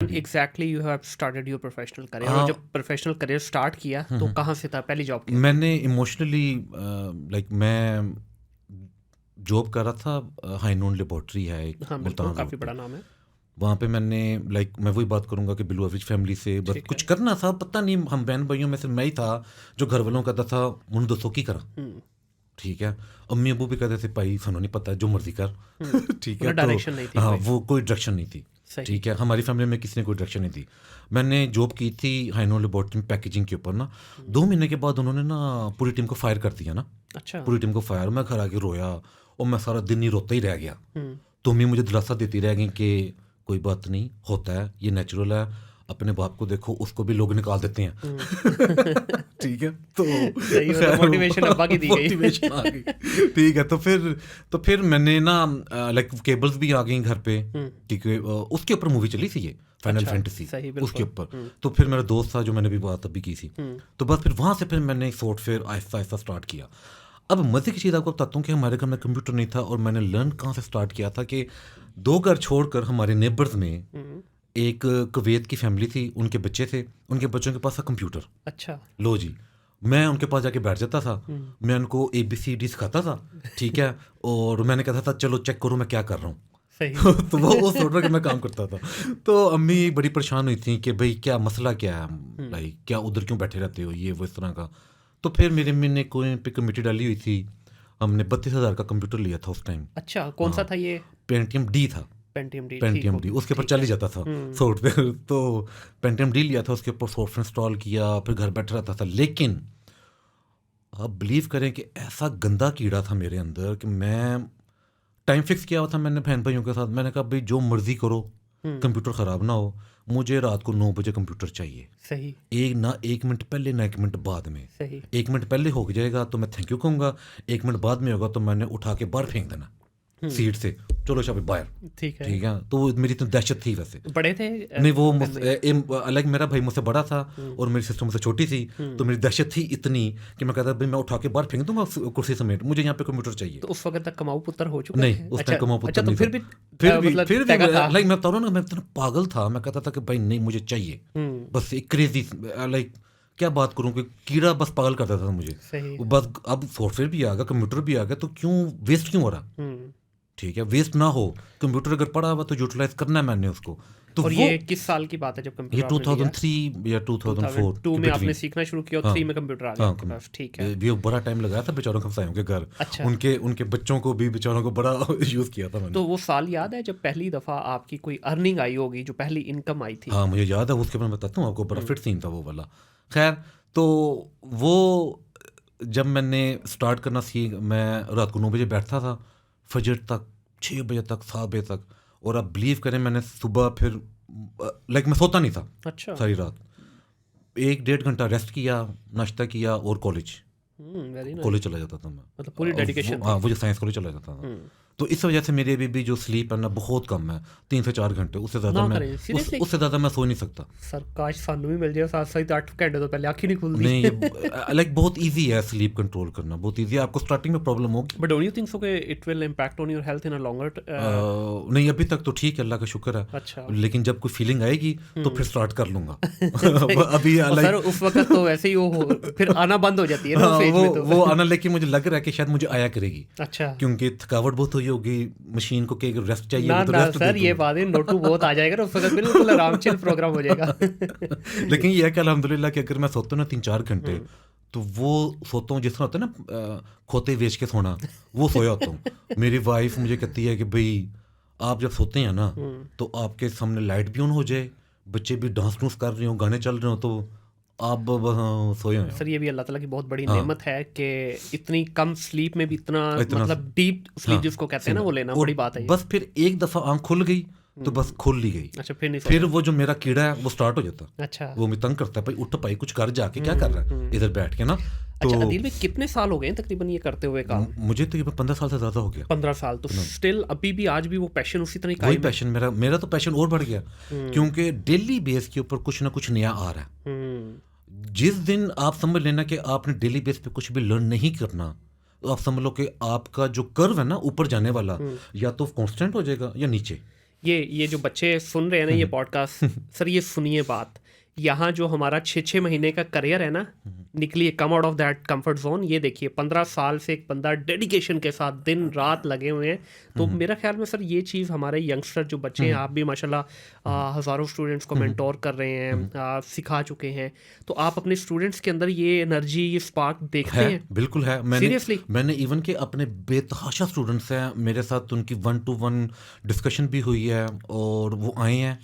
Exactly you have started your professional career, और हाँ। जब प्रोफेशनल करियर स्टार्ट किया तो कहाँ से था पहली जॉब की? मैंने इमोशनली लाइक मैं जॉब कर रहा था, हाई नून लेबॉर्ट्री है एक हाँ बिल्कुल, मुल्तान काफ़ी रोड पे। बड़ा नाम है। वहाँ पे मैंने लाइक मैं वही बात करूँगा कि बिलो एवरेज फैमिली से बस ठीक कुछ है। करना था, पता नहीं हम बहन भाइयों में से मैं ही था जो घर वालों का कहता था मुन दसो की करा। हम्म, ठीक है, अम्मी अबू भी कहते थे भाई सानू नहीं पता जो मर्जी कर। ठीक है, मतलब डायरेक्शन नहीं थी हाँ कोई। वो कोई डायरेक्शन नहीं थी। सही। ठीक है, हमारी फैमिली में किसी ने कोई डायरेक्शन नहीं थी। मैंने जॉब की थी हाइनो लेबॉर्ट्री में पैकेजिंग के ऊपर ना। 2 महीने के बाद उन्होंने ना पूरी टीम को फायर कर दिया ना। अच्छा। पूरी टीम को फायर, मैं घर आके रोया और मैं सारा दिन ही रोता ही रह गया। हम्म, तो अम्मी मुझे दिलासा देती रह गई कि कोई बात नहीं, होता है, ये नेचुरल है, अपने बाप को देखो, उसको भी लोग निकाल देते हैं। ठीक है, तो सही, मतलब मोटिवेशन अब्बा की दी गई। मोटिवेशन आ गई। ठीक है, तो फिर मैंने ना लाइक केबल्स भी आ गई घर पे। ठीक है, उसके ऊपर मूवी चली थी ये फाइनल अच्छा, फैंटेसी, सही, बिल्कुल। उसके ऊपर। तो फिर मेरा दोस्त था जो मैंने भी बात अभी की थी। तो बस फिर वहाँ से फिर मैंने सॉफ्टवेयर आहिस्ता आहिस्ता स्टार्ट किया। अब मज़े की चीज़ आपको बताता हूँ कि हमारे घर में कंप्यूटर नहीं था, और मैंने लर्न कहाँ से स्टार्ट किया था कि 2 घर छोड़कर हमारे नेबर्स में एक कुवैत की फैमिली थी, उनके बच्चे थे, उनके बच्चों के पास था कंप्यूटर। अच्छा। लो जी, मैं उनके पास जाके बैठ जाता था, मैं उनको ABCD सिखाता था। ठीक है, और मैंने कहता था चलो चेक करो मैं क्या कर रहा हूँ। सही। तो वो सोच रहा कि मैं काम करता था। तो अम्मी बड़ी परेशान हुई थी कि भाई क्या मसला क्या है, लाइक क्या उधर क्यों बैठे रहते हो, ये वो इस तरह का। तो फिर मेरी अम्मी ने कोई पे कमेटी डाली हुई थी, हमने 32,000 का कंप्यूटर लिया था उस टाइम। अच्छा, कौन सा था ये? पेंटियम डी था। पेंटियम डी, ठीक पेंटियम हो डी गया, उसके ऊपर ठीक चल है। ही जाता था सॉफ्टवेयर। तो पेंटियम डी लिया था, उसके ऊपर सॉफ्टवेयर इंस्टॉल किया, फिर घर बैठे रहता था। लेकिन आप बिलीव करें कि ऐसा गंदा कीड़ा था मेरे अंदर कि मैं टाइम फिक्स किया हुआ था मैंने बहन भाइयों के साथ। मैंने कहा भाई जो मर्जी करो, कंप्यूटर ख़राब ना हो, मुझे रात को 9 बजे कंप्यूटर चाहिए। सही। एक मिनट पहले ना 1 मिनट बाद में। सही। 1 मिनट पहले हो जाएगा तो मैं थैंक यू कहूँगा, 1 मिनट बाद में होगा तो मैंने उठा के बाहर फेंक देना सीट से, चलो शाबाश बाहर। ठीक है। ठीक है, तो मेरी तो दहशत थी वैसे। बड़े थे? नहीं वो बहन भाई? अलग, मेरा भाई मुझसे बड़ा था और मेरी सिस्टर मुझसे छोटी थी। तो मेरी दहशत थी इतनी कि मैं कहता भाई मैं उठा के बाहर फेंक दूंगा कुर्सी समेत, मुझे यहाँ पे कंप्यूटर चाहिए। तो उस वक्त तक कमाऊ पुत्र हो चुके नहीं, थे? उस अच्छा। टाइम कमाऊ पुत्र अच्छा, तो नहीं फिर था। भी मतलब फिर भी तगड़ा था। लाइक मैं बता रहा हूँ ना, मैं इतना पागल था, मैं कहता था कि भाई नहीं मुझे चाहिए। बस एक क्रेजी, लाइक क्या बात करूँ कि कीड़ा बस पागल करता था मुझे। सही। वो बस अब सॉफ्टवेयर भी आ गया, कंप्यूटर भी आ गया, तो क्यों वेस्ट क्यों हो रहा। ठीक है, वेस्ट ना हो, कंप्यूटर अगर पड़ा हुआ तो यूटिलाइज करना है मैंने उसको। तो और वो ये किस साल की बात है जब ये कंप्यूटर आपने लिया? 2003 या 2004 2002 के में आपने between। सीखना शुरू किया और हाँ, 3 में कंप्यूटर आ गया हाँ, आपके पास, ठीक है। ये बड़ा टाइम लगाया था बेचारों के फसायों के घर। अच्छा। उनके बच्चों को भी बेचारों को बड़ा यूज़ किया था मैंने। तो वो साल याद है जब पहली दफ़ा आपकी कोई अर्निंग आई होगी, जो पहली इनकम आई थी? हाँ मुझे याद है, उसके बारे में बताता हूँ आपको, बड़ा फिट सीन था वो वाला। खैर, तो वो जब मैंने स्टार्ट करना सीख, मैं रात को 9 बजे बैठता था, फजर तक 6 बजे तक 7 बजे तक। और आप बिलीव करें मैंने सुबह फिर लाइक मैं सोता नहीं था अच्छा। सारी रात। 1-1.5 घंटा रेस्ट किया, नाश्ता किया और कॉलेज वेरी नाइस। कॉलेज चला जाता था मैं। मतलब पूरी डेडिकेशन हाँ, थी। वो जो साइंस कॉलेज चला जाता था। तो इस वजह से मेरी अभी भी जो स्लीप है ना बहुत कम है, 3 से 4 घंटे, उससे ज़्यादा ना मैं करें, सीरियसली? उससे ज़्यादा मैं सो नहीं सकता। सर काश सानू भी मिल जाए 7-8 घंटे, तो पहले आँख ही नहीं खुलती। नहीं लाइक बहुत इजी है स्लीप कंट्रोल करना, बहुत इजी है। आपको स्टार्टिंग में प्रॉब्लम होगी, but don't you think so कि it will impact on your health in a longer? नहीं अभी तक तो ठीक है, अल्लाह का शुक्र है। अच्छा। लेकिन जब कोई फीलिंग आएगी तो फिर स्टार्ट कर लूंगा। अभी और सर उस वक्त तो वैसे ही वो फिर आना बंद हो जाती है ना उस एज में तो। वो आना, लेकिन मुझे लग रहा है कि शायद मुझे आया करेगी, अच्छा। क्योंकि थकावट बहुत हुई होगी, मशीन को कि रेस्ट चाहिए ना होगा तो ना रेस्ट सर, ये बात है, नोटू बहुत आ जाएगा ना उस वक्त, बिल्कुल आराम चिल प्रोग्राम हो जाएगा। लेकिन ये है कि अल्हम्दुलिल्लाह कि अगर मैं सोता हूँ ना 3-4 घंटे, तो वो सोता हूँ जिस तरह होता है ना खोते बेच के सोना, वो सोया होता हूँ। मेरी वाइफ मुझे कहती है कि भाई आप जब सोते हैं ना तो आपके सामने लाइट भी ऑन हो जाए, बच्चे भी डांस डूंस कर रहे हो, गाने चल रहे हो, तो आप सोए हो। सर ये भी अल्लाह ताला की बहुत बड़ी हाँ। नेमत है कि इतनी कम स्लीप में भी इतना मतलब डीप स्लीप हाँ, जिसको कहते हैं ना, वो लेना और बड़ी बात है ये। बस फिर एक दफ़ा आँख खुल गई तो बस खुल ली गई। अच्छा, फिर नहीं फिर सोया? वो जो मेरा कीड़ा है वो स्टार्ट हो जाता, अच्छा। वो मैं तंग करता है, भाई उठ भाई कुछ कर, जाके क्या कर रहा है इधर बैठ के ना। तो अच्छा अदील भाई, कितने साल हो गए हैं तकरीबन ये करते हुए काम? मुझे तकरीबन 15 साल से ज़्यादा हो गया। 15 साल? तो स्टिल अभी भी आज भी वो पैशन उसी तरह वही कायम है? पैशन मेरा तो पैशन और बढ़ गया, क्योंकि डेली बेस के ऊपर कुछ ना कुछ नया आ रहा है। जिस दिन आप समझ लेना कि आपने डेली बेस पे कुछ भी लर्न नहीं करना, तो आप समझ लो कि आपका जो कर्व है ना ऊपर जाने वाला, या तो कांस्टेंट हो जाएगा या नीचे। ये जो बच्चे सुन रहे हैं ना ये पॉडकास्ट, सर ये सुनिए बात, यहाँ जो हमारा 6 महीने का करियर है ना, निकलिए, come out of that comfort zone. ये देखिए 15 साल से एक बंदा डेडिकेशन के साथ दिन रात लगे हुए हैं। तो मेरा ख्याल में सर ये चीज़ हमारे यंगस्टर जो बच्चे हैं, आप भी माशाल्लाह हज़ारों स्टूडेंट्स को मेंटोर कर रहे हैं, सिखा चुके हैं, तो आप अपने स्टूडेंट्स के अंदर ये एनर्जी, ये स्पार्क देखते हैं? बिल्कुल है। सीरियसली मैंने इवन के अपने बेतहाशा स्टूडेंट्स हैं मेरे साथ, उनकी 1-to-1 डिस्कशन भी हुई है और वो आए हैं।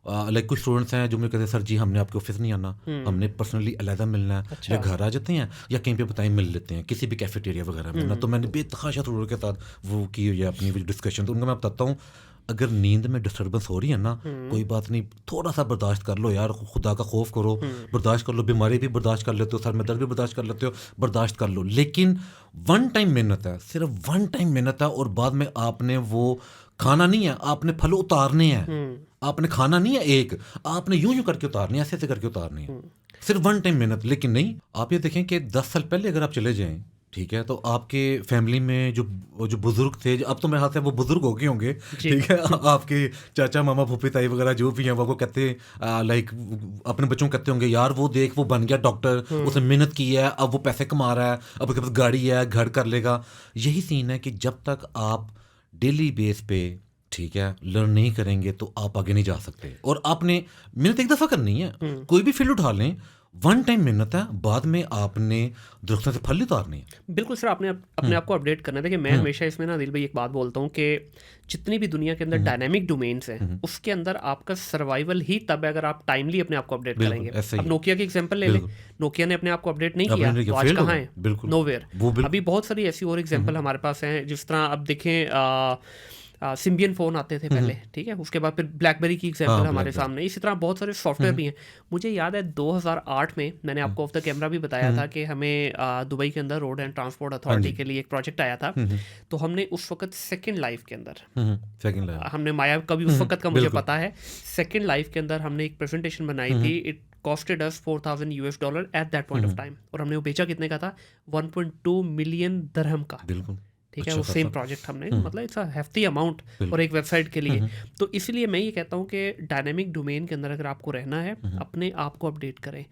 लाइक कुछ स्टूडेंट्स हैं जो मुझे कहते हैं सर जी हमने आपके ऑफिस नहीं आना, हमने पर्सनली अलहदा मिलना है, अच्छा। या घर आ जाते हैं या कहीं पे बताएं मिल लेते हैं किसी भी कैफेटेरिया वगैरह में ना। तो मैंने बेतहाशा स्टूडेंट के साथ वो की हुई है अपनी डिस्कशन। तो उनको मैं बताता हूँ अगर नींद में डिस्टर्बेंस हो रही है ना, कोई बात नहीं, थोड़ा सा बर्दाश्त कर लो यार, खुदा का खौफ करो, बर्दाश्त कर लो, बीमारी भी बर्दाश्त कर लेते हो, सर में दर्द भी बर्दाश्त कर लेते हो, बर्दाश्त कर लो। लेकिन वन टाइम मेहनत है, सिर्फ वन टाइम मेहनत है, और बाद में आपने वो खाना नहीं है, आपने फल उतारने हैं, आपने खाना नहीं है एक, आपने यूं यूं करके उतारनी है, ऐसे ऐसे करके उतारनी है, सिर्फ वन टाइम मेहनत। लेकिन नहीं, आप ये देखें कि 10 साल पहले अगर आप चले जाएं, ठीक है, तो आपके फैमिली में जो बुजुर्ग थे, अब तो मेरे हाथ से वो बुजुर्ग हो गए होंगे, ठीक है, आपके चाचा मामा फूफी ताई वगैरह जो भी हैं वो कहते लाइक अपने बच्चों को कहते होंगे यार वो देख वो बन गया डॉक्टर, उसने मेहनत की है, अब वो पैसे कमा रहा है, अब उसके पास गाड़ी है, घर कर लेगा। यही सीन है कि जब तक आप डेली बेस पे, ठीक है, लर्न नहीं करेंगे तो आप आगे नहीं जा सकते। और आपने मेहनत एक दफ़ा करनी है, कोई भी फील्ड उठा लें, वन टाइम मेहनत है, बाद में आपने दरख्तों से फल उतारने हैं। बिल्कुल सर, आपने अपने आप को अपडेट करना है। देखिए मैं हमेशा इसमें ना दिल भाई एक बात बोलता हूँ कि जितनी भी दुनिया के अंदर डायनामिक डोमेन्स हैं, उसके अंदर आपका सर्वाइवल ही तब है अगर आप टाइमली अपने आप को अपडेट करेंगे। अब नोकिया की एग्जांपल ले लें, नोकिया ने अपने आप को अपडेट नहीं किया तो आज कहाँ है? नोवेयर। अभी बहुत सारी ऐसी और एग्जांपल हमारे पास हैं, जिस तरह अब देखें सिम्बियन फ़ोन आते थे पहले, ठीक है, उसके बाद फिर ब्लैकबेरी की एग्जांपल हमारे सामने। इसी तरह बहुत सारे सॉफ्टवेयर भी हैं। मुझे याद है 2008 में मैंने आपको ऑफ द कैमरा भी बताया था कि हमें दुबई के अंदर रोड एंड ट्रांसपोर्ट अथॉरिटी के लिए एक प्रोजेक्ट आया था। तो हमने उस वक्त सेकेंड लाइफ के अंदर हमने माया का भी उस वक्त का मुझे पता है, सेकेंड लाइफ के अंदर हमने एक प्रेजेंटेशन बनाई थी। It costed us $4,000 at that point of time, और हमने वो बेचा कितने का था? 1.2 मिलियन दरहम का। बिल्कुल, ठीक है, वो सेम प्रोजेक्ट हमने, मतलब इट्स अ hefty अमाउंट और एक वेबसाइट के लिए। तो इसलिए मैं ये कहता हूँ कि डायनेमिक डोमेन के अंदर अगर आपको रहना है, अपने आप को अपडेट करें।